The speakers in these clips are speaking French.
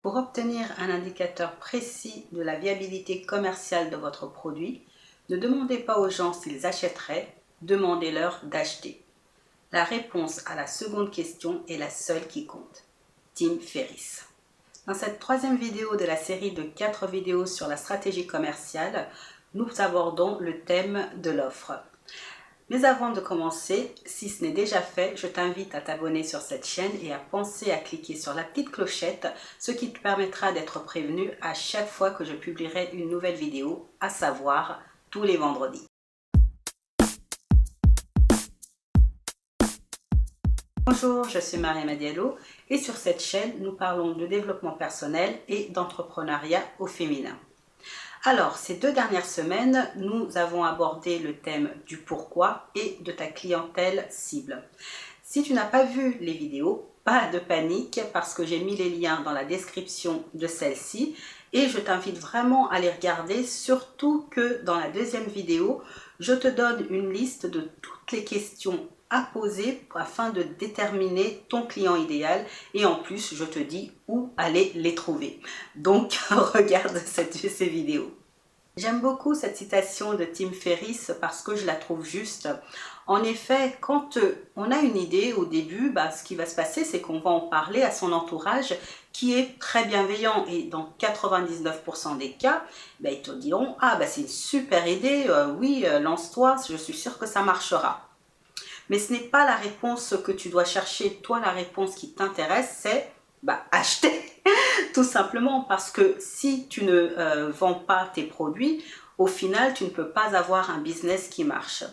Pour obtenir un indicateur précis de la viabilité commerciale de votre produit, ne demandez pas aux gens s'ils achèteraient, demandez-leur d'acheter. La réponse à la seconde question est la seule qui compte. Tim Ferriss. Dans cette troisième vidéo de la série de 4 vidéos sur la stratégie commerciale, nous abordons le thème de l'offre. Mais avant de commencer, si ce n'est déjà fait, je t'invite à t'abonner sur cette chaîne et à penser à cliquer sur la petite clochette, ce qui te permettra d'être prévenu à chaque fois que je publierai une nouvelle vidéo, à savoir tous les vendredis. Bonjour, je suis Mariama Diallo et sur cette chaîne, nous parlons de développement personnel et d'entrepreneuriat au féminin. Alors, ces 2 dernières semaines, nous avons abordé le thème du pourquoi et de ta clientèle cible. Si tu n'as pas vu les vidéos, pas de panique parce que j'ai mis les liens dans la description de celle-ci et je t'invite vraiment à les regarder, surtout que dans la deuxième vidéo, je te donne une liste de toutes les questions à poser afin de déterminer ton client idéal et en plus je te dis où aller les trouver. Donc regarde ces vidéos. J'aime beaucoup cette citation de Tim Ferriss parce que je la trouve juste. En effet, quand on a une idée au début, ce qui va se passer, c'est qu'on va en parler à son entourage qui est très bienveillant. Et dans 99% des cas, ils te diront « Ah, c'est une super idée, oui, lance-toi, je suis sûre que ça marchera ». Mais ce n'est pas la réponse que tu dois chercher. Toi, la réponse qui t'intéresse, c'est acheter. Tout simplement parce que si tu ne vends pas tes produits, au final, tu ne peux pas avoir un business qui marche.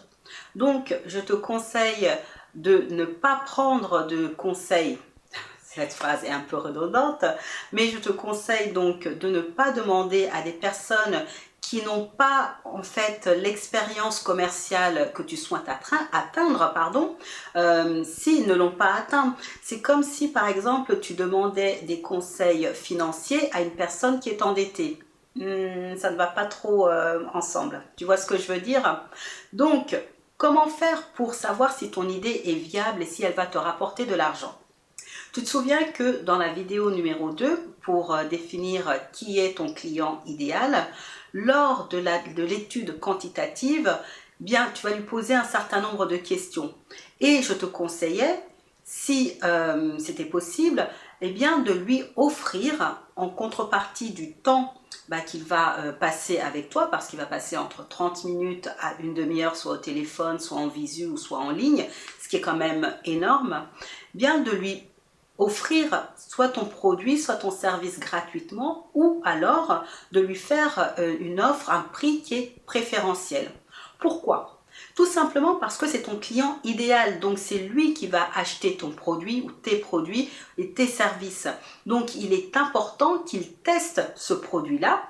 Donc, je te conseille de ne pas prendre de conseils. Cette phrase est un peu redondante, mais je te conseille donc de ne pas demander à des personnes qui n'ont pas en fait l'expérience commerciale que tu souhaites atteindre, s'ils ne l'ont pas atteint. C'est comme si par exemple tu demandais des conseils financiers à une personne qui est endettée. Ça ne va pas trop ensemble. Tu vois ce que je veux dire? Donc, comment faire pour savoir si ton idée est viable et si elle va te rapporter de l'argent? Tu te souviens que dans la vidéo numéro 2, pour définir qui est ton client idéal, lors de l'étude quantitative, tu vas lui poser un certain nombre de questions. Et je te conseillais, si c'était possible, de lui offrir en contrepartie du temps qu'il va passer avec toi, parce qu'il va passer entre 30 minutes à une demi-heure, soit au téléphone, soit en visu ou soit en ligne, ce qui est quand même énorme, de lui offrir soit ton produit, soit ton service gratuitement, ou alors de lui faire une offre, un prix qui est préférentiel. Pourquoi? Tout simplement parce que c'est ton client idéal, donc c'est lui qui va acheter ton produit ou tes produits et tes services. Donc il est important qu'il teste ce produit-là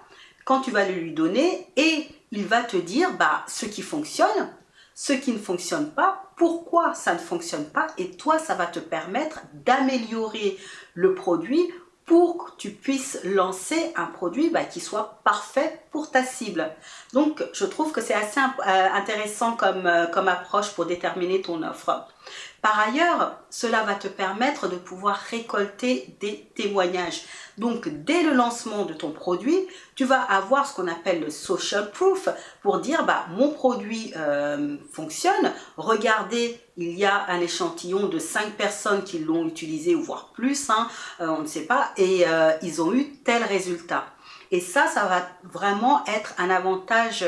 quand tu vas le lui donner et il va te dire ce qui fonctionne, ce qui ne fonctionne pas, pourquoi ça ne fonctionne pas, et toi, ça va te permettre d'améliorer le produit pour que tu puisses lancer un produit qui soit parfait pour ta cible. Donc, je trouve que c'est assez intéressant comme approche pour déterminer ton offre. Par ailleurs, cela va te permettre de pouvoir récolter des témoignages. Donc, dès le lancement de ton produit, tu vas avoir ce qu'on appelle le social proof pour dire mon produit fonctionne. Regardez, il y a un échantillon de 5 personnes qui l'ont utilisé, ou voire plus, on ne sait pas, et ils ont eu tel résultat. Et ça va vraiment être un avantage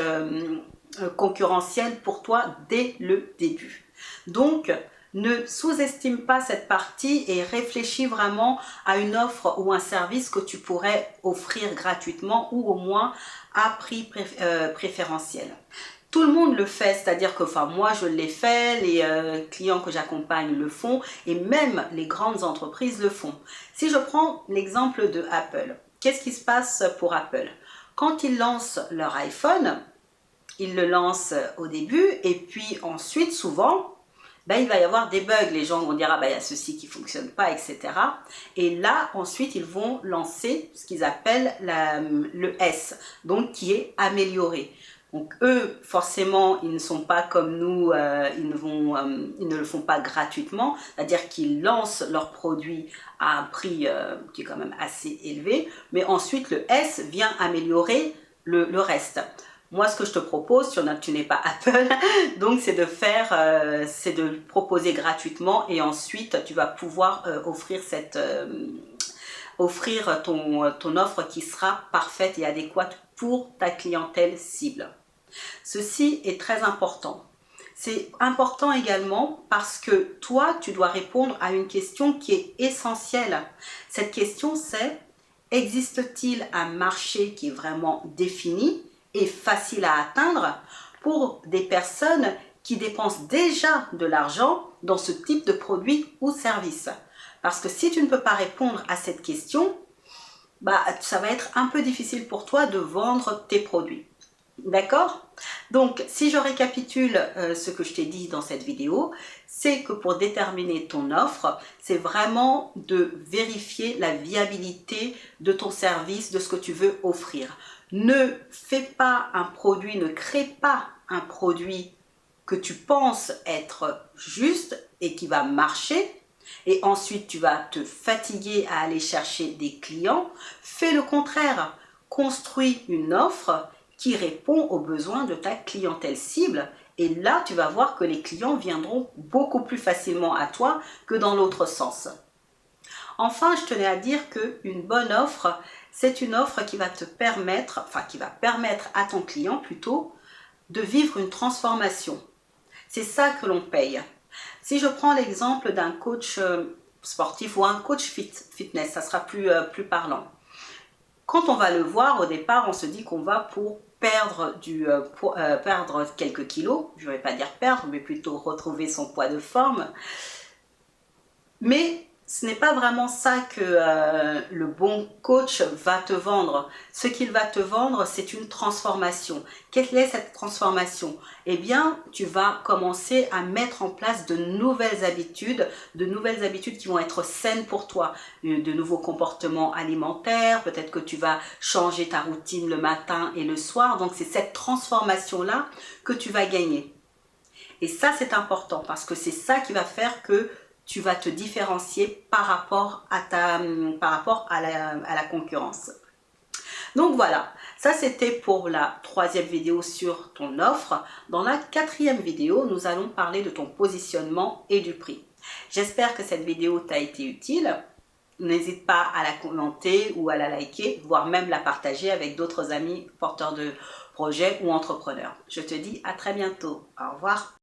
concurrentiel pour toi dès le début. Donc, ne sous-estime pas cette partie et réfléchis vraiment à une offre ou un service que tu pourrais offrir gratuitement ou au moins à prix préférentiel. Tout le monde le fait, c'est-à-dire que moi je l'ai fait, les clients que j'accompagne le font et même les grandes entreprises le font. Si je prends l'exemple de Apple, qu'est-ce qui se passe pour Apple? Quand ils lancent leur iPhone, ils le lancent au début et puis ensuite souvent, il va y avoir des bugs, les gens vont dire il y a ceci qui ne fonctionne pas, etc. Et là, ensuite, ils vont lancer ce qu'ils appellent le S, donc qui est amélioré. Donc eux, forcément, ils ne sont pas comme nous, ils ne le font pas gratuitement, c'est-à-dire qu'ils lancent leurs produits à un prix qui est quand même assez élevé, mais ensuite le S vient améliorer le reste. Moi, ce que je te propose, tu n'es pas Apple, donc c'est de proposer gratuitement et ensuite tu vas pouvoir offrir ton offre qui sera parfaite et adéquate pour ta clientèle cible. Ceci est très important. C'est important également parce que toi, tu dois répondre à une question qui est essentielle. Cette question, c'est: existe-t-il un marché qui est vraiment défini et facile à atteindre pour des personnes qui dépensent déjà de l'argent dans ce type de produit ou service? Parce que si tu ne peux pas répondre à cette question, ça va être un peu difficile pour toi de vendre tes produits. D'accord? Donc, si je récapitule ce que je t'ai dit dans cette vidéo, c'est que pour déterminer ton offre, c'est vraiment de vérifier la viabilité de ton service, de ce que tu veux offrir. Ne fais pas un produit, ne crée pas un produit que tu penses être juste et qui va marcher, et ensuite tu vas te fatiguer à aller chercher des clients. Fais le contraire, construis une offre qui répond aux besoins de ta clientèle cible, et là tu vas voir que les clients viendront beaucoup plus facilement à toi que dans l'autre sens. Enfin, je tenais à dire qu'une bonne offre, c'est une offre qui va permettre à ton client plutôt de vivre une transformation. C'est ça que l'on paye. Si je prends l'exemple d'un coach sportif ou un coach fitness, ça sera plus parlant. Quand on va le voir, au départ, on se dit qu'on va pour perdre quelques kilos. Je ne vais pas dire perdre, mais plutôt retrouver son poids de forme. Mais ce n'est pas vraiment ça que le bon coach va te vendre. Ce qu'il va te vendre, c'est une transformation. Quelle est cette transformation? Eh bien, tu vas commencer à mettre en place de nouvelles habitudes qui vont être saines pour toi. De nouveaux comportements alimentaires, peut-être que tu vas changer ta routine le matin et le soir. Donc, c'est cette transformation-là que tu vas gagner. Et ça, c'est important parce que c'est ça qui va faire que tu vas te différencier par rapport à la concurrence. Donc voilà, ça c'était pour la 3e vidéo sur ton offre. Dans la 4e vidéo, nous allons parler de ton positionnement et du prix. J'espère que cette vidéo t'a été utile. N'hésite pas à la commenter ou à la liker, voire même la partager avec d'autres amis porteurs de projets ou entrepreneurs. Je te dis à très bientôt. Au revoir.